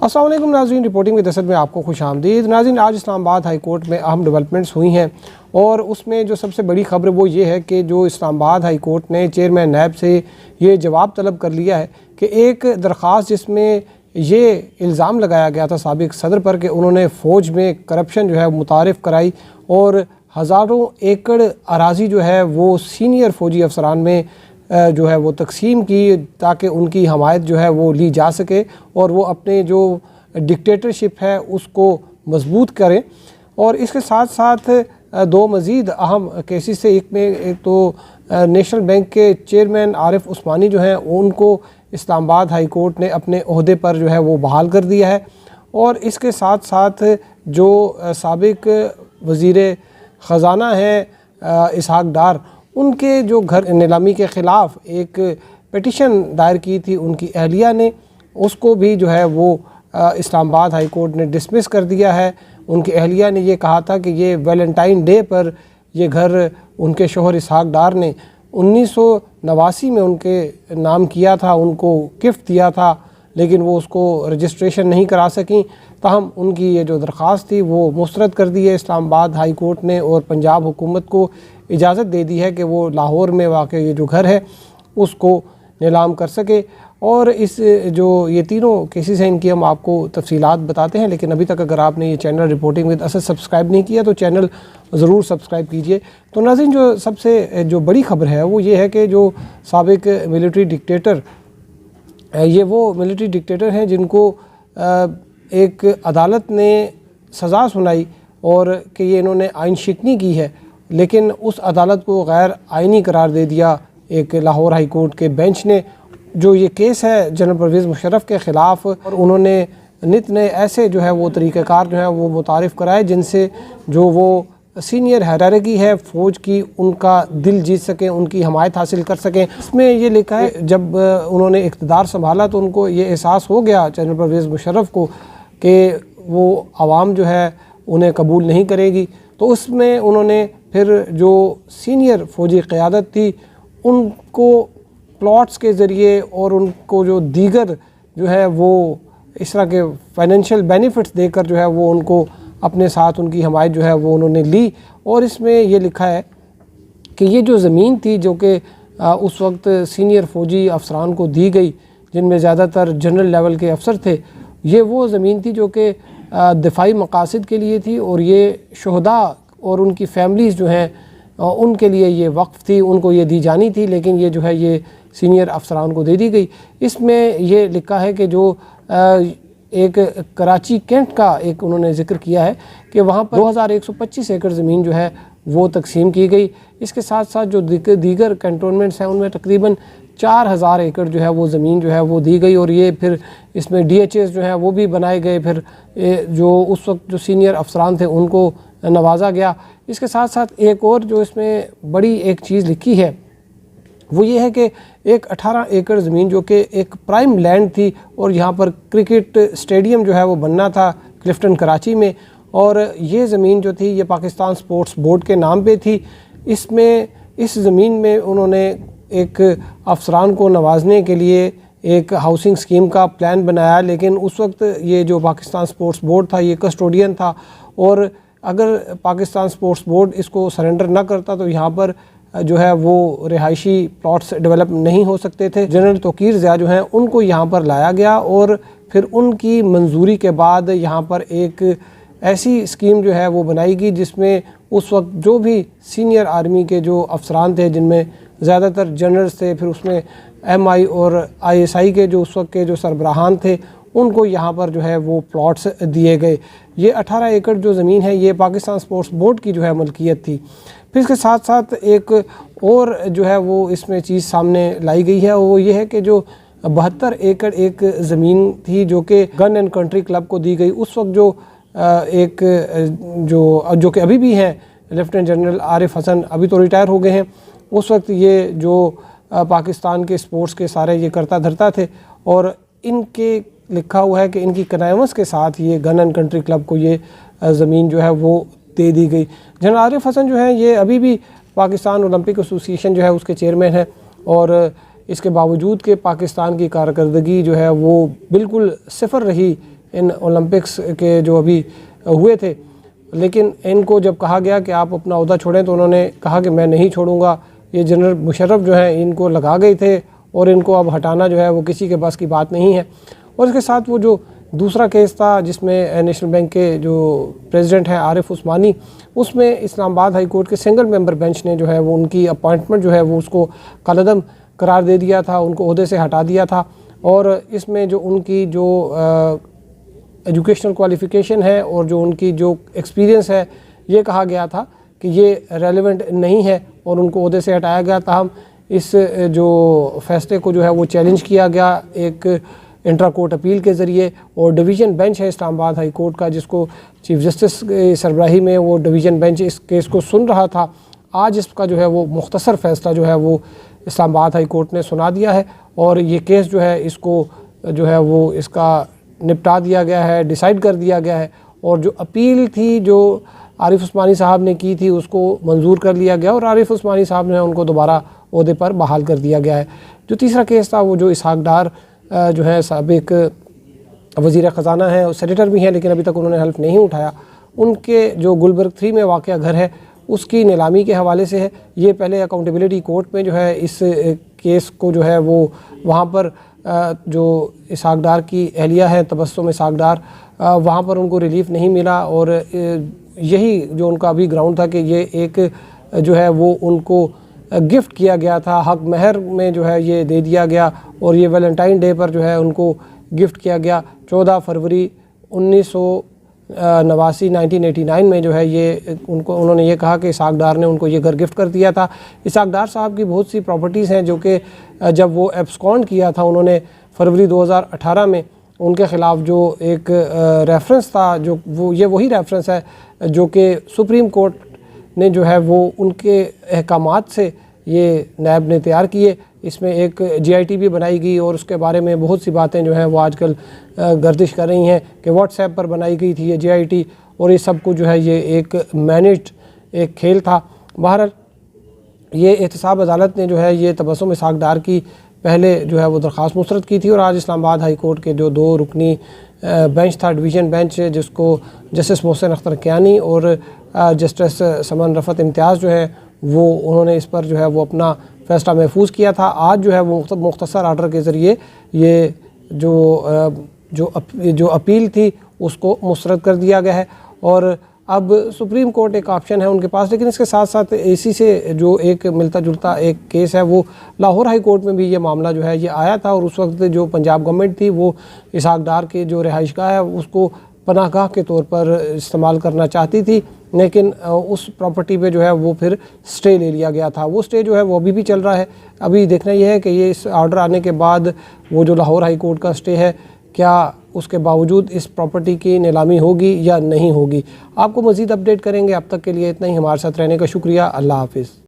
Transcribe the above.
अस्सलाम वालेकुम नाज़रीन, रिपोर्टिंग विद असद में आपको खुशामदीद। नाज़रीन, आज इस्लामाबाद हाई कोर्ट में अहम डेवलपमेंट्स हुई हैं और उसमें जो सबसे बड़ी खबर वो ये है कि जो इस्लामाबाद हाई कोर्ट ने चेयरमैन नैब से ये जवाब तलब कर लिया है कि एक दरख्वास्त जिसमें ये इल्ज़ाम लगाया गया था साबिक़ सदर पर कि उन्होंने फ़ौज में करप्शन जो है मुतारिफ़ कराई और हज़ारों एकड़ अराज़ी जो है वो सीनियर फ़ौजी अफसरान में जो है वो तकसीम की ताकि उनकी हमायत जो है वो ली जा सके और वो अपने जो डिक्टेटरशिप है उसको मजबूत करें। और इसके साथ साथ दो मज़ीद अहम केसेस से एक तो नेशनल बैंक के चेयरमैन आरिफ उस्मानी जो हैं उनको इस्लामाबाद हाई कोर्ट ने अपने ओहदे पर जो है वो बहाल कर दिया है। और इसके साथ साथ जो साबिक़ वज़ीर ख़ज़ाना हैं इसहाक डार, उनके जो घर नीलामी के ख़िलाफ़ एक पिटिशन दायर की थी उनकी अहलिया ने, उसको भी जो है वो इस्लामाबाद हाई कोर्ट ने डिसमिस कर दिया है। उनकी अहलिया ने ये कहा था कि ये वैलेंटाइन डे पर ये घर उनके शोहर इसहाक डार ने 1989 में उनके नाम किया था, उनको गिफ्ट दिया था, लेकिन वो उसको रजिस्ट्रेशन नहीं करा सकें। ताहम उनकी ये जो दरख्वास्त थी वो मुस्तरद कर दी है इस्लामाबाद हाई कोर्ट ने और पंजाब हुकूमत को इजाज़त दे दी है कि वो लाहौर में वाक़ ये जो घर है उसको नीलाम कर सके। और इस जो ये तीनों केसेस हैं इनकी हम आपको तफसीलात बताते हैं, लेकिन अभी तक अगर आपने ये channel reporting with Asad subscribe नहीं किया तो चैनल ज़रूर सब्सक्राइब कीजिए। तो नाज़रीन, जो सबसे जो बड़ी ख़बर है वो ये है कि जो साबिक़ मिलिट्री डिक्टेटर, ये वो मिलिट्री डिक्टेटर हैं जिनको एक अदालत ने सज़ा सुनाई और कि ये इन्होंने आइन शिकनी की है, लेकिन उस अदालत को गैर आइनी करार दे दिया एक लाहौर हाई कोर्ट के बेंच ने। जो ये केस है जनरल परवेज़ मुशर्रफ के ख़िलाफ़, और उन्होंने नित नए ऐसे जो है वो तरीक़ाकार जो है वो मुतारिफ़ कराए जिनसे जो वो सीनियर हायरार्की है फ़ौज की उनका दिल जीत सकें, उनकी हमायत हासिल कर सकें। इसमें ये लिखा है जब उन्होंने इक़्तिदार संभाला तो उनको ये एहसास हो गया जनरल परवेज़ मुशर्रफ को कि वो आवाम जो है उन्हें कबूल नहीं करेगी। तो उसमें उन्होंने फिर जो सीनियर फ़ौजी क़यादत थी उनको प्लॉट्स के ज़रिए और उनको जो दीगर जो है वो इस तरह के फ़ाइनेंशियल बेनिफिट्स देकर जो है वो उनको अपने साथ उनकी हमायत जो है वो उन्होंने ली। और इसमें ये लिखा है कि ये जो ज़मीन थी जो कि उस वक्त सीनियर फ़ौजी अफसरान को दी गई, जिनमें ज़्यादातर जनरल लेवल के अफसर थे, ये वो ज़मीन थी जो कि दिफाई मकासद के लिए थी और ये शहदा और उनकी फैमिलीज़ जो हैं उनके लिए ये वक्फ़ थी, उनको ये दी जानी थी, लेकिन ये जो है ये सीनियर अफसरान को दे दी गई। इसमें ये लिखा है कि जो एक कराची कैंट का एक उन्होंने ज़िक्र किया है कि वहाँ पर 2125 एकड़ ज़मीन जो है वो तकसीम की गई। इसके साथ साथ जो दीगर कैंटोनमेंट्स हैं उनमें तकरीबन 4000 एकड़ जो है वो ज़मीन जो है वो दी गई और ये फिर इसमें DHAs जो है वो भी बनाए गए। फिर जो उस वक्त जो सीनियर अफसरान थे उनको नवाजा गया। इसके साथ साथ एक और जो इसमें बड़ी एक चीज़ लिखी है वो ये है कि एक 18 एकड़ ज़मीन जो कि एक प्राइम लैंड थी और यहाँ पर क्रिकेट स्टेडियम जो है वो बनना था क्लिफ्टन कराची में, और ये ज़मीन जो थी ये पाकिस्तान स्पोर्ट्स बोर्ड के नाम पे थी। इसमें इस ज़मीन में उन्होंने एक अफसरान को नवाजने के लिए एक हाउसिंग स्कीम का प्लान बनाया, लेकिन उस वक्त ये जो पाकिस्तान स्पोर्ट्स बोर्ड था ये कस्टोडियन था और अगर पाकिस्तान स्पोर्ट्स बोर्ड इसको सरेंडर ना करता तो यहाँ पर जो है वो रिहायशी प्लॉट्स डेवलप नहीं हो सकते थे। जनरल तोकीर ज़िया जो हैं उनको यहाँ पर लाया गया और फिर उनकी मंजूरी के बाद यहाँ पर एक ऐसी स्कीम जो है वो बनाएगी जिसमें उस वक्त जो भी सीनियर आर्मी के जो अफसरान थे, जिनमें ज़्यादातर जनरल्स थे, फिर उसमें MI और ISI के जो उस वक्त के जो सरबराहान थे, उनको यहाँ पर जो है वो प्लॉट्स दिए गए। ये 18 एकड़ जो ज़मीन है ये पाकिस्तान स्पोर्ट्स बोर्ड की जो है मलकियत थी। फिर इसके साथ साथ एक और जो है वो इसमें चीज़ सामने लाई गई है, वो ये है कि जो 72 एकड़ एक ज़मीन थी जो कि गन एंड कंट्री क्लब को दी गई। उस वक्त जो एक जो कि अभी भी हैं लेफ्टिनेंट जनरल आरिफ हसन, अभी तो रिटायर हो गए हैं, उस वक्त ये जो पाकिस्तान के स्पोर्ट्स के सारे ये करता धरता थे और इनके लिखा हुआ है कि इनकी कनायमस के साथ ये गन एंड कंट्री क्लब को ये ज़मीन जो है वो दे दी गई। जनरल आरिफ हसन जो है ये अभी भी पाकिस्तान ओलंपिक एसोसिएशन जो है उसके चेयरमैन हैं और इसके बावजूद कि पाकिस्तान की कारकर्दगी जो है वो बिल्कुल सिफर रही इन ओलंपिक्स के जो अभी हुए थे। लेकिन इनको जब कहा गया कि आप अपना ओहदा छोड़ें तो उन्होंने कहा कि मैं नहीं छोड़ूंगा। ये जनरल मुशर्रफ जो है इनको लगा गए थे और इनको अब हटाना जो है वो किसी के बस की बात नहीं है। और इसके साथ वो जो दूसरा केस था जिसमें नेशनल बैंक के जो प्रेसिडेंट हैं आरिफ उस्मानी, उसमें इस्लामाबाद हाई कोर्ट के सिंगल मेंबर बेंच ने जो है वो उनकी अपॉइंटमेंट जो है वो उसको कलअदम करार दे दिया था, उनको ओहदे से हटा दिया था। और इसमें जो उनकी जो एजुकेशनल क्वालिफ़िकेशन है और जो उनकी जो एक्सपीरियंस है, ये कहा गया था कि ये रेलेवेंट नहीं है और उनको ओहदे से हटाया गया। ताहम इस जो फैसले को जो है वो चैलेंज किया गया एक इंट्रा कोर्ट अपील के ज़रिए, और डिवीज़न बेंच है इस्लामाबाद हाई कोर्ट का जिसको चीफ जस्टिस की सरबराही में वो डिवीज़न बेंच इस केस को सुन रहा था। आज इसका जो है वो मुख्तसर फ़ैसला जो है वो इस्लामाबाद हाई कोर्ट ने सुना दिया है और ये केस जो है इसको जो है वो इसका निपटा दिया गया है, डिसाइड कर दिया गया है। और जो अपील थी जो आरिफ उस्मानी साहब ने की थी उसको मंजूर कर लिया गया और आरिफ उस्मानी साहब ने उनको दोबारा ओहदे पर बहाल कर दिया गया है। जो तीसरा केस था वो जो इसहाक डार जो है साबिक वज़ीर ख़जाना है और सेनेटर भी हैं, लेकिन अभी तक उन्होंने हल्फ नहीं उठाया, उनके जो गुलबर्ग 3 में वाक़या घर है उसकी नीलामी के हवाले से है। ये पहले अकाउंटेबिलिटी कोर्ट में जो है इस केस को जो है वो वहाँ पर जो इसहाक डार की अहलिया है तबस्सुम इसहाक डार, वहाँ पर उनको रिलीफ नहीं मिला और यही जो उनका अभी ग्राउंड था कि ये एक जो है वो उनको गिफ्ट किया गया था, हक महर में जो है ये दे दिया गया और ये वैलेंटाइन डे पर जो है उनको गिफ्ट किया गया। 14 फरवरी 1989 में जो है ये उन्होंने ये कहा कि इसहाक डार ने उनको ये घर गिफ्ट कर दिया था। इसहाक डार साहब की बहुत सी प्रॉपर्टीज़ हैं जो कि जब वो एब्सकॉन्ड किया था उन्होंने फरवरी 2018 में, उनके ख़िलाफ़ जो एक रेफरेंस था जो वो ये वही रेफरेंस है जो कि सुप्रीम कोर्ट ने जो है वो उनके अहकामात से ये नैब ने तैयार किए। इसमें एक GIT भी बनाई गई और उसके बारे में बहुत सी बातें जो हैं वो आजकल गर्दिश कर रही हैं कि व्हाट्सएप पर बनाई गई थी ये GIT और ये सब कुछ जो है ये एक मैनेज्ड एक खेल था। बहरहाल ये एहतसाब अदालत ने जो है ये तबस्सुम इसहाक डार की पहले जो है वो दरख्वास्त मुस्तरद की थी और आज इस्लामाबाद हाई कोर्ट के जो 2 रुकनी बेंच था, डिवीज़न बेंच, जिसको जस्टिस मोहसिन अख्तर कियानी और जस्टिस समन रफ़त इम्तियाज़ जो है वो उन्होंने इस पर जो है वो अपना फ़ैसला महफूज किया था। आज जो है वो मुख्तसर आर्डर के ज़रिए ये जो अपील थी उसको मुस्तरद कर दिया गया है और अब सुप्रीम कोर्ट एक ऑप्शन है उनके पास। लेकिन इसके साथ साथ इसी से जो एक मिलता जुलता एक केस है वो लाहौर हाई कोर्ट में भी ये मामला जो है ये आया था और उस वक्त जो पंजाब गवर्नमेंट थी वो इसहाक डार के जो रिहाइशगाह है उसको पनाहगाह के तौर पर इस्तेमाल करना चाहती थी, लेकिन उस प्रॉपर्टी पे जो है वो फिर स्टे ले लिया गया था। वो स्टे जो है वो अभी भी चल रहा है। अभी देखना ये है कि ये इस ऑर्डर आने के बाद वो जो लाहौर हाई कोर्ट का स्टे है क्या उसके बावजूद इस प्रॉपर्टी की नीलामी होगी या नहीं होगी। आपको मज़ीद अपडेट करेंगे। अब तक के लिए इतना ही। हमारे साथ रहने का शुक्रिया। अल्लाह हाफ़िज़।